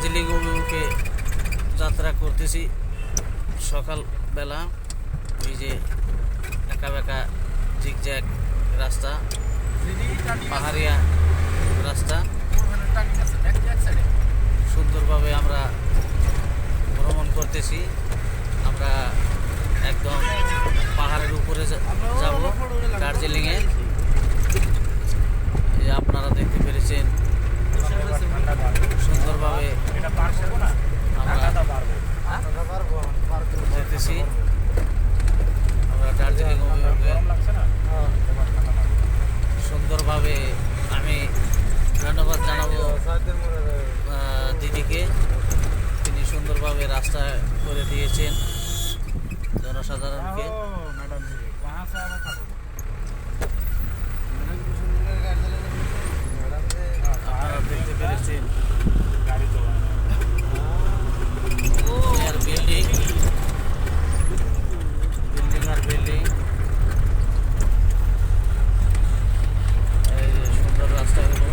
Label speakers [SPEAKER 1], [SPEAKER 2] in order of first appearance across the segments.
[SPEAKER 1] দার্জিলিং অভিমুখে যাত্রা করতেছি সকালবেলা। এই যে একা বেঁকা জিগজ্যাগ রাস্তা, পাহাড়িয়া রাস্তা, সুন্দরভাবে আমরা ভ্রমণ করতেছি। আমরা একদম পাহাড়ের উপরে যাব দার্জিলিংয়ে। আপনারা দেখতে পেরেছেন সুন্দরভাবে আমরা যেতেছি। আমরা দার্জিলিং অভিমুখে সুন্দরভাবে আমি ধন্যবাদ জানাবো দিদিকে। তিনি সুন্দরভাবে রাস্তা করে দিয়েছেন জনসাধারণকে। আপনারা দেখতে পেরেছেন বিল্ডিং আর বিল্ডিং। এই যে সুন্দর রাস্তাগুলো,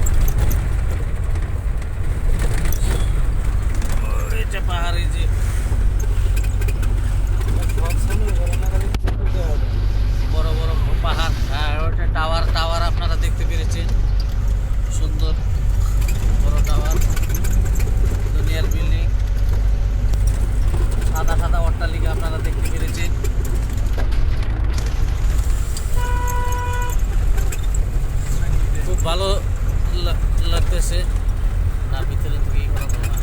[SPEAKER 1] এটা পাহাড়ি যে বড় বড় পাহাড়, ওটা টাওয়ার আপনারা দেখতে পেরেছেন। সুন্দর বড় টাওয়ার, দুনিয়ার বিল্ডিং, সাদা সাদা অট্টালিকা আপনারা দেখতে পেরেছেন। খুব ভালো লাগতেছে। না ভিতরে থেকে করা যাবে না।